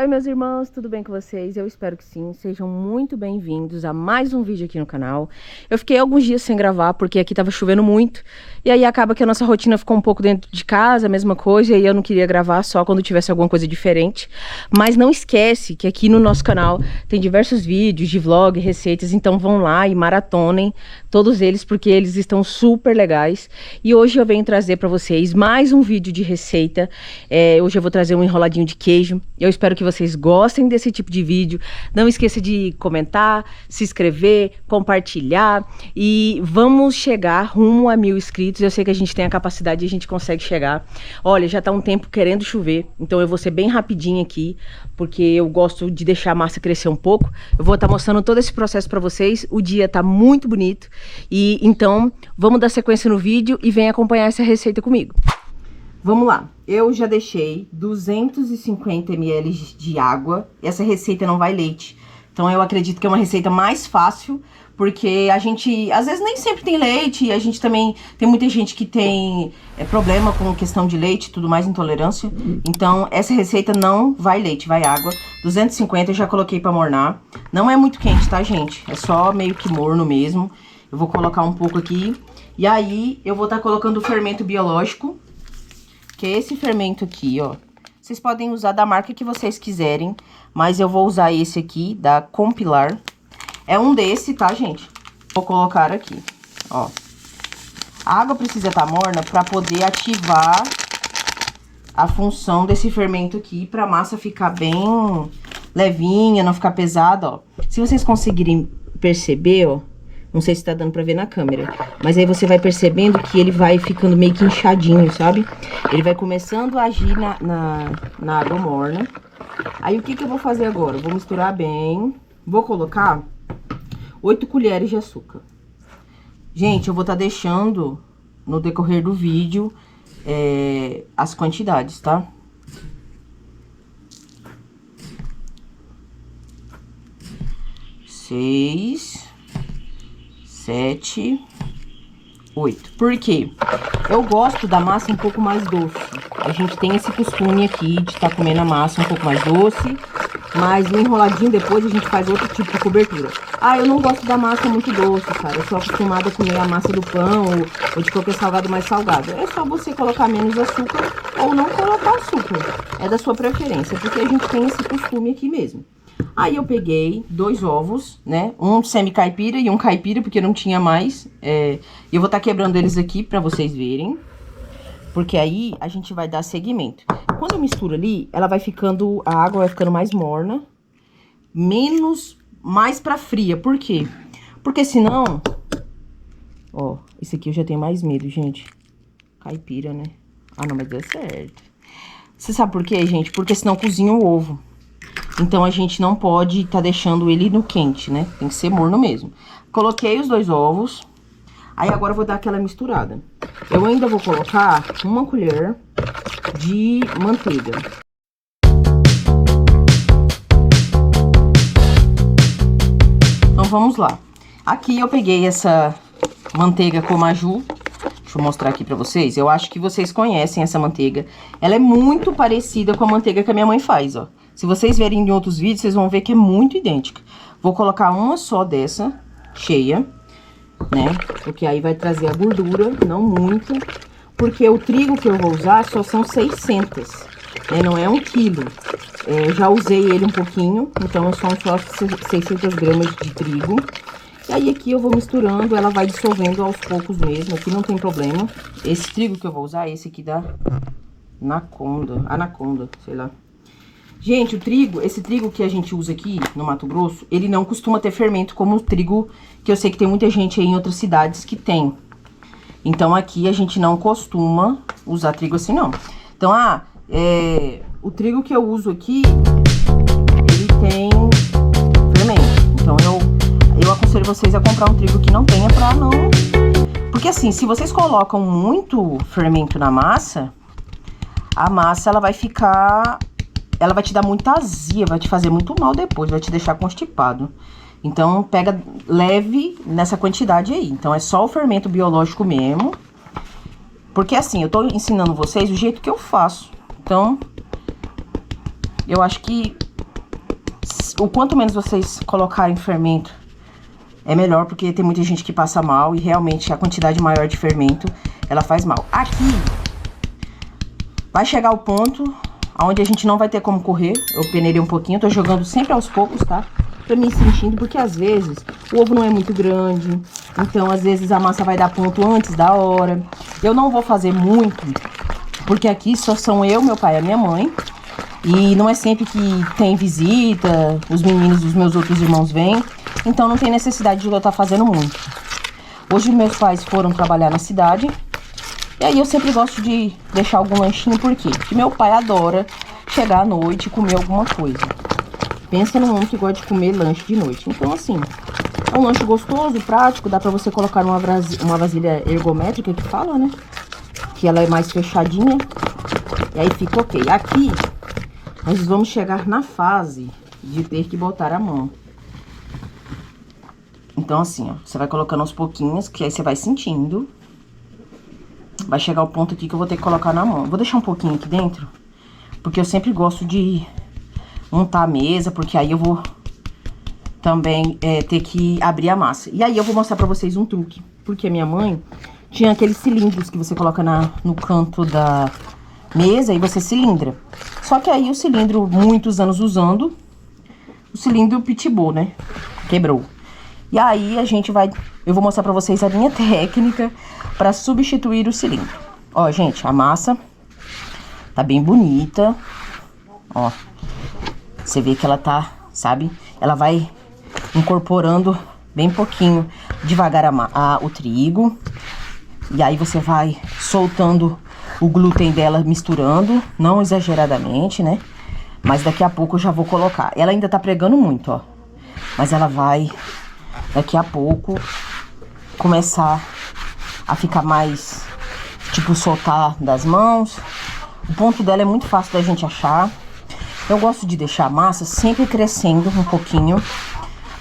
Oi, meus irmãos, tudo bem com vocês? Eu espero que sim. Sejam muito bem-vindos a mais um vídeo aqui no canal. Eu fiquei alguns dias sem gravar porque aqui tava chovendo muito. E aí acaba que a nossa rotina ficou um pouco dentro de casa, a mesma coisa. E aí eu não queria gravar só quando tivesse alguma coisa diferente. Mas não esquece que aqui no nosso canal tem diversos vídeos de vlog, receitas. Então vão lá e maratonem todos eles porque eles estão super legais. E hoje eu venho trazer pra vocês mais um vídeo de receita. Hoje eu vou trazer um enroladinho de queijo. Eu espero que vocês gostem desse tipo de vídeo. Não esqueça de comentar, se inscrever, compartilhar e vamos chegar rumo a 1000 inscritos. Eu sei que a gente tem a capacidade e a gente consegue chegar. Olha, já tá um tempo querendo chover, então eu vou ser bem rapidinho aqui, porque eu gosto de deixar a massa crescer um pouco. Eu vou estar mostrando todo esse processo para vocês. O dia tá muito bonito e então vamos dar sequência no vídeo e vem acompanhar essa receita comigo. Vamos lá, eu já deixei 250 ml de água, essa receita não vai leite, então eu acredito que é uma receita mais fácil, porque a gente, às vezes nem sempre tem leite, e a gente também, tem muita gente que tem problema com questão de leite e tudo mais, intolerância, então essa receita não vai leite, vai água, 250 eu já coloquei pra mornar, não é muito quente, tá gente, é só meio que morno mesmo, eu vou colocar um pouco aqui, e aí eu vou estar colocando o fermento biológico, que é esse fermento aqui, ó. Vocês podem usar da marca que vocês quiserem, mas eu vou usar esse aqui, da Compilar. É um desse, tá, gente? Vou colocar aqui, ó. A água precisa estar morna para poder ativar a função desse fermento aqui, pra massa ficar bem levinha, não ficar pesada, ó. Se vocês conseguirem perceber, ó, não sei se tá dando pra ver na câmera, mas aí você vai percebendo que ele vai ficando meio que inchadinho, sabe? Ele vai começando a agir na água morna. Aí o que eu vou fazer agora? Eu vou misturar bem, vou colocar 8 colheres de açúcar. Gente, eu vou estar deixando no decorrer do vídeo as quantidades, tá? 6... 7, 8. Por quê? Eu gosto da massa um pouco mais doce. A gente tem esse costume aqui de estar comendo a massa um pouco mais doce, mas no enroladinho depois a gente faz outro tipo de cobertura. Ah, eu não gosto da massa muito doce, cara. Eu sou acostumada a comer a massa do pão ou de qualquer salgado mais salgado. É só você colocar menos açúcar ou não colocar açúcar. É da sua preferência, porque a gente tem esse costume aqui mesmo. Aí eu peguei 2 ovos, né? Um semi-caipira e um caipira, porque não tinha mais. E eu vou estar quebrando eles aqui pra vocês verem. Porque aí a gente vai dar seguimento. Quando eu misturo ali, ela vai ficando, a água vai ficando mais morna. Mais pra fria. Por quê? Porque senão... Ó, esse aqui eu já tenho mais medo, gente. Caipira, né? Ah, não, mas deu certo. Você sabe por quê, gente? Porque senão cozinha o ovo. Então, a gente não pode estar deixando ele no quente, né? Tem que ser morno mesmo. Coloquei os 2 ovos. Aí, agora eu vou dar aquela misturada. Eu ainda vou colocar 1 colher de manteiga. Então, vamos lá. Aqui eu peguei essa manteiga Comaju. Deixa eu mostrar aqui pra vocês. Eu acho que vocês conhecem essa manteiga. Ela é muito parecida com a manteiga que a minha mãe faz, ó. Se vocês verem em outros vídeos, vocês vão ver que é muito idêntica. Vou colocar uma só dessa, cheia, né? Porque aí vai trazer a gordura, não muito. Porque o trigo que eu vou usar só são 600, né? Não é 1 quilo. Eu já usei ele um pouquinho, então são só 600 gramas de trigo. E aí aqui eu vou misturando, ela vai dissolvendo aos poucos mesmo, aqui não tem problema. Esse trigo que eu vou usar é esse aqui da Anaconda, sei lá. Gente, esse trigo que a gente usa aqui no Mato Grosso, ele não costuma ter fermento como o trigo que eu sei que tem muita gente aí em outras cidades que tem. Então, aqui a gente não costuma usar trigo assim, não. Então, o trigo que eu uso aqui, ele tem fermento. Então, eu aconselho vocês a comprar um trigo que não tenha pra não... Porque assim, se vocês colocam muito fermento na massa, a massa, ela vai ficar... Ela vai te dar muita azia, vai te fazer muito mal depois, vai te deixar constipado. Então, pega leve nessa quantidade aí. Então, é só o fermento biológico mesmo. Porque assim, eu tô ensinando vocês o jeito que eu faço. Então, eu acho que o quanto menos vocês colocarem fermento, é melhor, porque tem muita gente que passa mal e realmente a quantidade maior de fermento, ela faz mal. Aqui, vai chegar o ponto onde a gente não vai ter como correr. Eu peneirei um pouquinho, tô jogando sempre aos poucos, tá? Pra mim sentindo, porque às vezes o ovo não é muito grande, então às vezes a massa vai dar ponto antes da hora. Eu não vou fazer muito, porque aqui só são eu, meu pai e a minha mãe. E não é sempre que tem visita, os meninos dos meus outros irmãos vêm. Então não tem necessidade de eu estar fazendo muito. Hoje meus pais foram trabalhar na cidade. E aí eu sempre gosto de deixar algum lanchinho, por quê? Porque meu pai adora chegar à noite e comer alguma coisa. Pensa num homem que gosta de comer lanche de noite. Então assim, é um lanche gostoso, prático. Dá pra você colocar numa vasilha ergométrica que fala, né? Que ela é mais fechadinha. E aí fica ok. Aqui, nós vamos chegar na fase de ter que botar a mão. Então assim, ó, você vai colocando aos pouquinhos, que aí você vai sentindo. Vai chegar o ponto aqui que eu vou ter que colocar na mão. Vou deixar um pouquinho aqui dentro, porque eu sempre gosto de montar a mesa, porque aí eu vou também ter que abrir a massa. E aí eu vou mostrar pra vocês um truque, porque a minha mãe tinha aqueles cilindros que você coloca no canto da mesa e você cilindra. Só que aí o cilindro, muitos anos usando, o cilindro pitibou, né? Quebrou. E aí eu vou mostrar pra vocês a minha técnica pra substituir o cilindro. Ó, gente, a massa tá bem bonita. Ó, você vê que ela tá, sabe? Ela vai incorporando bem pouquinho, devagar o trigo. E aí você vai soltando o glúten dela, misturando, não exageradamente, né? Mas daqui a pouco eu já vou colocar. Ela ainda tá pregando muito, ó. Mas ela vai, daqui a pouco, começar a ficar mais, tipo, soltar das mãos. O ponto dela é muito fácil da gente achar. Eu gosto de deixar a massa sempre crescendo um pouquinho,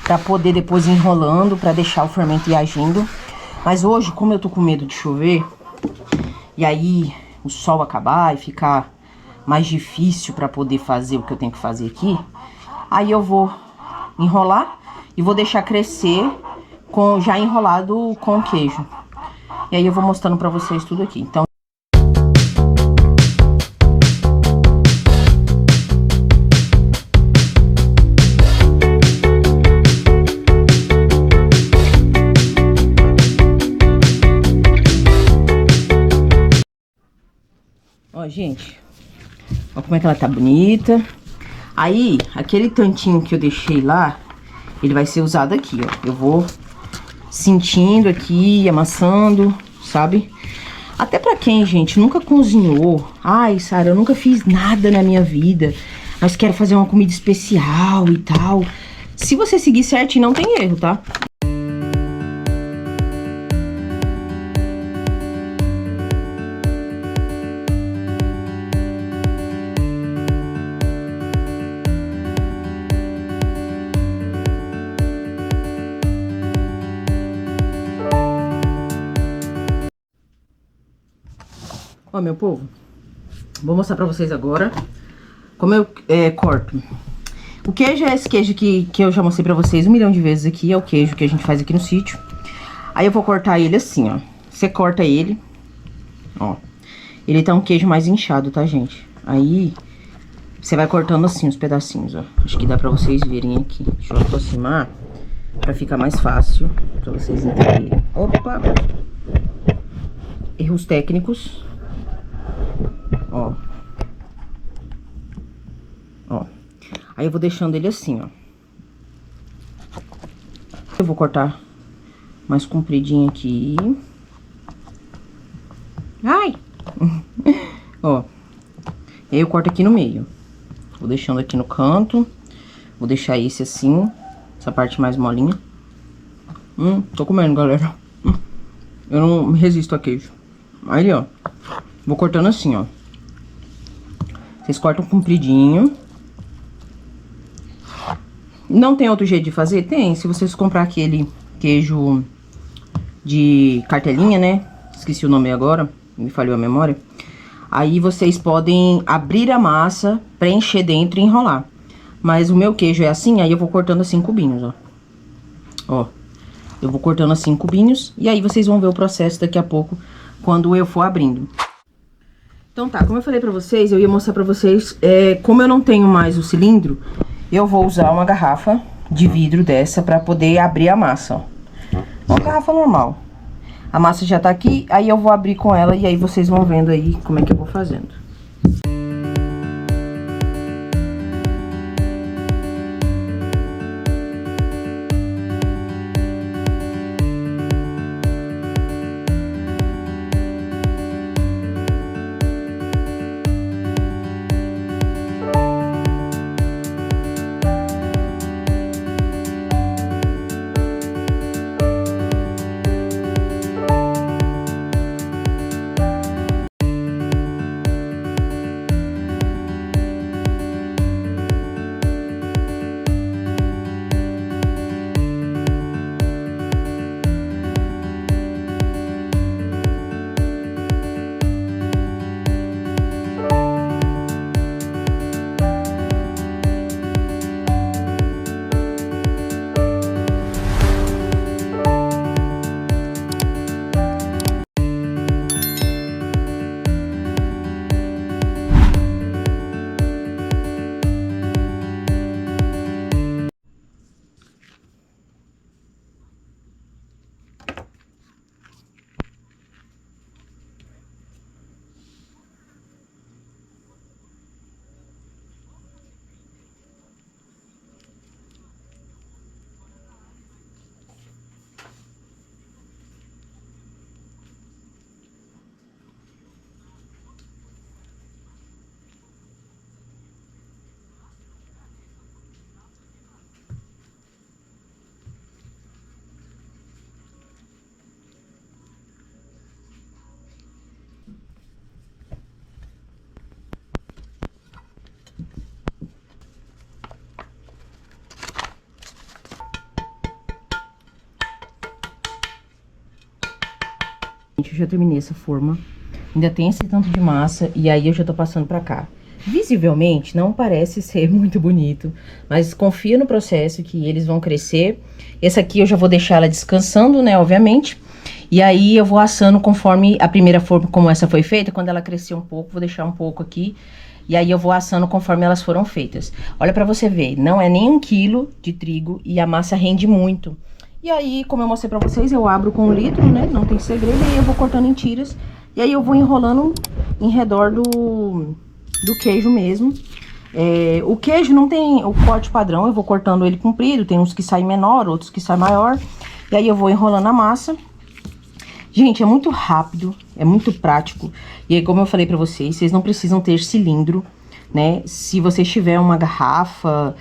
pra poder depois ir enrolando, pra deixar o fermento ir agindo. Mas hoje, como eu tô com medo de chover, e aí o sol acabar e ficar mais difícil pra poder fazer o que eu tenho que fazer aqui, aí eu vou enrolar e vou deixar crescer já enrolado com o queijo. E aí eu vou mostrando pra vocês tudo aqui. Então, ó, gente, ó como é que ela tá bonita. Aí, aquele tantinho que eu deixei lá, ele vai ser usado aqui, ó. Eu vou sentindo aqui, amassando, sabe? Até pra quem, gente, nunca cozinhou. Ai, Sara, eu nunca fiz nada na minha vida, mas quero fazer uma comida especial e tal. Se você seguir certinho, não tem erro, tá? Ó, meu povo, vou mostrar pra vocês agora como eu corto. O queijo é esse queijo que eu já mostrei pra vocês 1 milhão de vezes aqui. É o queijo que a gente faz aqui no sítio. Aí eu vou cortar ele assim, ó. Você corta ele, ó. Ele tá um queijo mais inchado, tá, gente? Aí você vai cortando assim os pedacinhos, ó. Acho que dá pra vocês verem aqui. Deixa eu aproximar pra ficar mais fácil pra vocês entenderem. Opa! Erros técnicos. Ó. Ó. Aí eu vou deixando ele assim, ó. Eu vou cortar mais compridinho aqui. Ai! Ó. E aí eu corto aqui no meio. Vou deixando aqui no canto. Vou deixar esse assim. Essa parte mais molinha. Tô comendo, galera. Eu não me resisto a queijo. Aí, ó. Vou cortando assim, ó. Vocês cortam compridinho. Não tem outro jeito de fazer? Tem. Se vocês comprar aquele queijo de cartelinha, né? Esqueci o nome agora. Me falhou a memória. Aí vocês podem abrir a massa, preencher dentro e enrolar. Mas o meu queijo é assim, aí eu vou cortando assim em cubinhos, ó. Ó, eu vou cortando assim em cubinhos, e aí vocês vão ver o processo daqui a pouco, quando eu for abrindo. Então tá, como eu falei pra vocês, eu ia mostrar pra vocês, como eu não tenho mais o cilindro, eu vou usar uma garrafa de vidro dessa pra poder abrir a massa, ó. Uma garrafa normal. A massa já tá aqui, aí eu vou abrir com ela e aí vocês vão vendo aí como é que eu vou fazendo. Eu já terminei essa forma, ainda tem esse tanto de massa, e aí eu já tô passando pra cá. Visivelmente não parece ser muito bonito, mas confia no processo que eles vão crescer. Essa aqui eu já vou deixar ela descansando, né, obviamente. E aí eu vou assando conforme a primeira forma, como essa foi feita, quando ela crescer um pouco, vou deixar um pouco aqui. E aí eu vou assando conforme elas foram feitas. Olha pra você ver, não é nem 1 quilo de trigo e a massa rende muito. E aí, como eu mostrei pra vocês, eu abro com 1 litro, né? Não tem segredo. E aí eu vou cortando em tiras. E aí eu vou enrolando em redor do queijo mesmo. O queijo não tem o corte padrão. Eu vou cortando ele comprido. Tem uns que saem menor, outros que saem maior. E aí eu vou enrolando a massa. Gente, é muito rápido. É muito prático. E aí, como eu falei pra vocês, vocês não precisam ter cilindro, né? Se vocês tiverem uma garrafa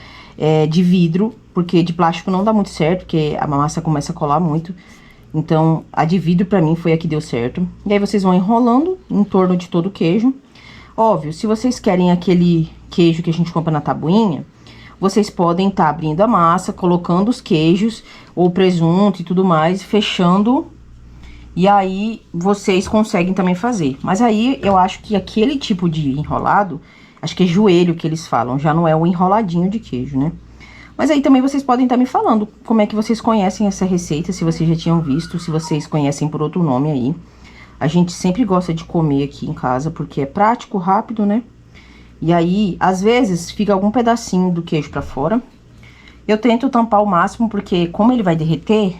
de vidro, porque de plástico não dá muito certo, porque a massa começa a colar muito. Então, a de vidro pra mim foi a que deu certo. E aí vocês vão enrolando em torno de todo o queijo. Óbvio, se vocês querem aquele queijo que a gente compra na tabuinha, vocês podem estar abrindo a massa, colocando os queijos, ou presunto e tudo mais, fechando. E aí, vocês conseguem também fazer. Mas aí, eu acho que aquele tipo de enrolado, acho que é joelho que eles falam, já não é o enroladinho de queijo, né? Mas aí também vocês podem estar me falando como é que vocês conhecem essa receita, se vocês já tinham visto, se vocês conhecem por outro nome aí. A gente sempre gosta de comer aqui em casa, porque é prático, rápido, né? E aí, às vezes, fica algum pedacinho do queijo pra fora. Eu tento tampar ao máximo, porque como ele vai derreter,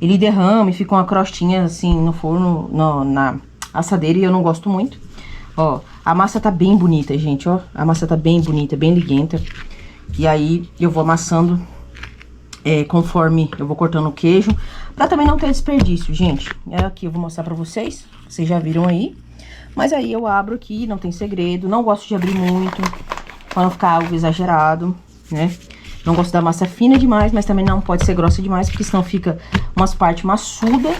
ele derrama e fica uma crostinha assim no forno, na assadeira, e eu não gosto muito. Ó, a massa tá bem bonita, gente, ó. A massa tá bem bonita, bem liguenta. E aí, eu vou amassando conforme eu vou cortando o queijo, pra também não ter desperdício, gente. Aqui eu vou mostrar pra vocês, vocês já viram aí. Mas aí eu abro aqui, não tem segredo, não gosto de abrir muito, pra não ficar algo exagerado, né? Não gosto da massa fina demais, mas também não pode ser grossa demais, porque senão fica umas partes maçuda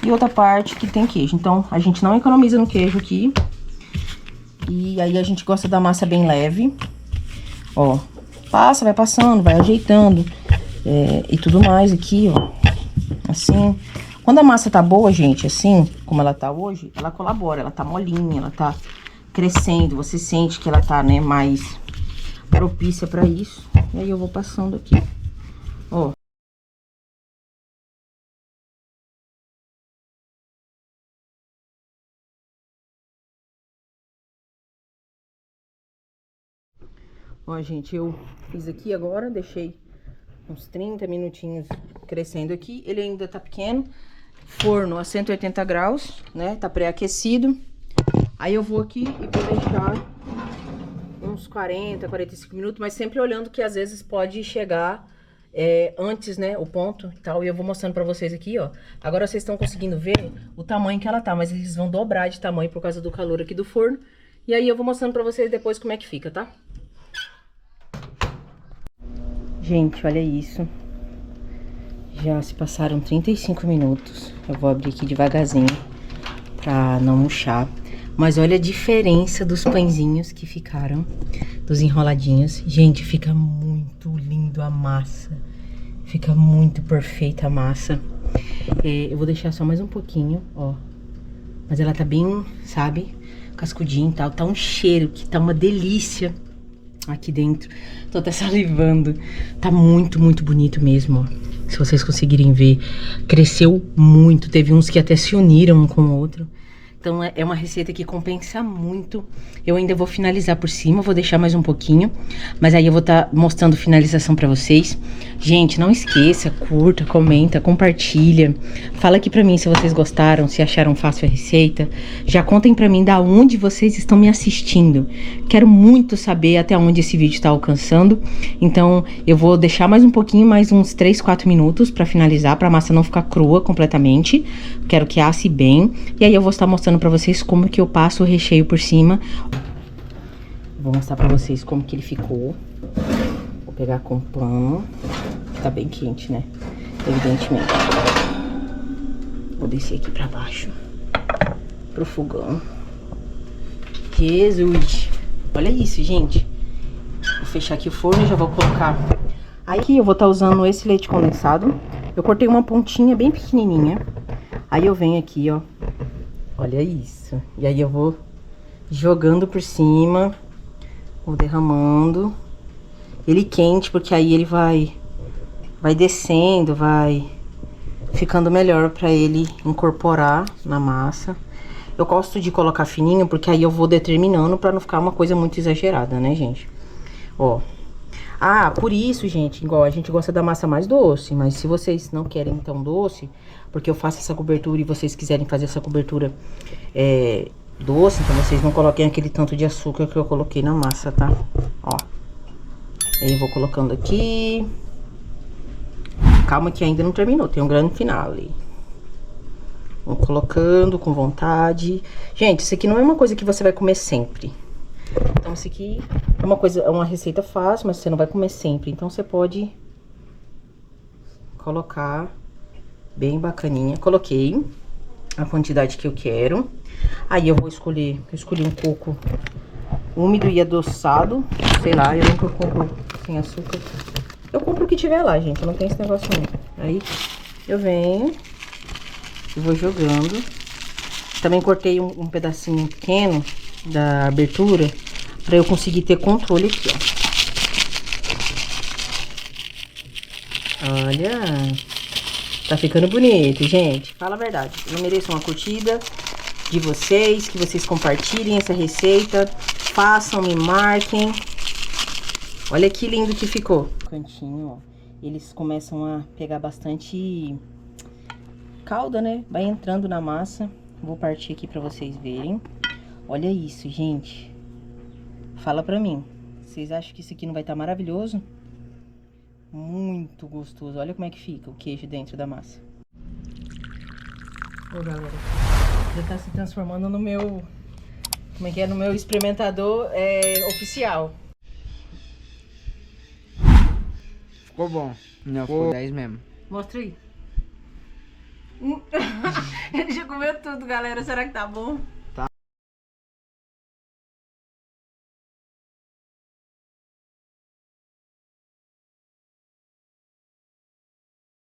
e outra parte que tem queijo. Então, a gente não economiza no queijo aqui. E aí a gente gosta da massa bem leve. Ó, passa, vai passando, vai ajeitando e tudo mais aqui, ó. Assim. Quando a massa tá boa, gente, assim, como ela tá hoje, ela colabora, ela tá molinha, ela tá crescendo, você sente que ela tá, né, mais propícia pra isso. E aí eu vou passando aqui, ó. Ó, gente, eu fiz aqui agora, deixei uns 30 minutinhos crescendo aqui. Ele ainda tá pequeno. Forno a 180 graus, né? Tá pré-aquecido. Aí eu vou aqui e vou deixar uns 40, 45 minutos, mas sempre olhando que às vezes pode chegar antes, né? O ponto e tal. E eu vou mostrando pra vocês aqui, ó. Agora vocês estão conseguindo ver o tamanho que ela tá, mas eles vão dobrar de tamanho por causa do calor aqui do forno. E aí eu vou mostrando pra vocês depois como é que fica, tá? Gente, olha isso. Já se passaram 35 minutos. Eu vou abrir aqui devagarzinho pra não murchar. Mas olha a diferença dos pãezinhos que ficaram, dos enroladinhos. Gente, fica muito lindo a massa. Fica muito perfeita a massa. Eu vou deixar só mais um pouquinho, ó. Mas ela tá bem, sabe, cascudinha e tal. Tá um cheiro que tá uma delícia aqui dentro. Tô até salivando. Tá muito, muito bonito mesmo, ó. Se vocês conseguirem ver, cresceu muito. Teve uns que até se uniram um com o outro. Então é uma receita que compensa muito. Eu ainda vou finalizar por cima, vou deixar mais um pouquinho. Mas aí eu vou estar mostrando finalização pra vocês. Gente, não esqueça, curta, comenta, compartilha. Fala aqui pra mim se vocês gostaram, se acharam fácil a receita. Já contem pra mim da onde vocês estão me assistindo. Quero muito saber até onde esse vídeo tá alcançando. Então eu vou deixar mais um pouquinho, mais uns 3, 4 minutos pra finalizar, pra massa não ficar crua completamente. Quero que asse bem. E aí eu vou estar mostrando pra vocês como que eu passo o recheio por cima. Vou mostrar pra vocês como que ele ficou. Vou pegar com pano. Tá bem quente, né? Evidentemente. Vou descer aqui pra baixo. Pro fogão. Jesus! Olha isso, gente. Vou fechar aqui o forno e já vou colocar. Aí aqui eu vou estar usando esse leite condensado. Eu cortei uma pontinha bem pequenininha. Aí eu venho aqui, ó. Olha isso. E aí eu vou jogando por cima. Vou derramando. Ele quente, porque aí ele vai descendo, vai ficando melhor pra ele incorporar na massa. Eu gosto de colocar fininho, porque aí eu vou determinando pra não ficar uma coisa muito exagerada, né, gente? Ó. Ah, por isso, gente, igual a gente gosta da massa mais doce. Mas se vocês não querem tão doce, porque eu faço essa cobertura e vocês quiserem fazer essa cobertura doce, então vocês não coloquem aquele tanto de açúcar que eu coloquei na massa, tá? Ó. Aí eu vou colocando aqui. Calma que ainda não terminou, tem um grande finale. Vou colocando com vontade. Gente, isso aqui não é uma coisa que você vai comer sempre. Então isso aqui é uma receita fácil, mas você não vai comer sempre. Então você pode colocar bem bacaninha. Coloquei a quantidade que eu quero. Aí eu vou escolher, eu escolhi um coco úmido e adoçado. Sei lá, eu nunca compro sem açúcar. Eu compro o que tiver lá, gente, eu não tenho esse negócio não. Aí eu venho e vou jogando. Também cortei um pedacinho pequeno da abertura pra eu conseguir ter controle aqui, ó. Olha, tá ficando bonito, gente. Fala a verdade, eu mereço uma curtida de vocês, que vocês compartilhem essa receita, façam, me marquem. Olha que lindo que ficou. Cantinho, ó, eles começam a pegar bastante calda, né? Vai entrando na massa. Vou partir aqui pra vocês verem. Olha isso, gente. Fala pra mim. Vocês acham que isso aqui não vai estar maravilhoso? Muito gostoso. Olha como é que fica o queijo dentro da massa. Ô, galera. Já tá se transformando no meu... Como é que é? No meu experimentador oficial. Ficou bom. Não, ficou 10 mesmo. Mostra aí. Ele já comeu tudo, galera. Será que tá bom?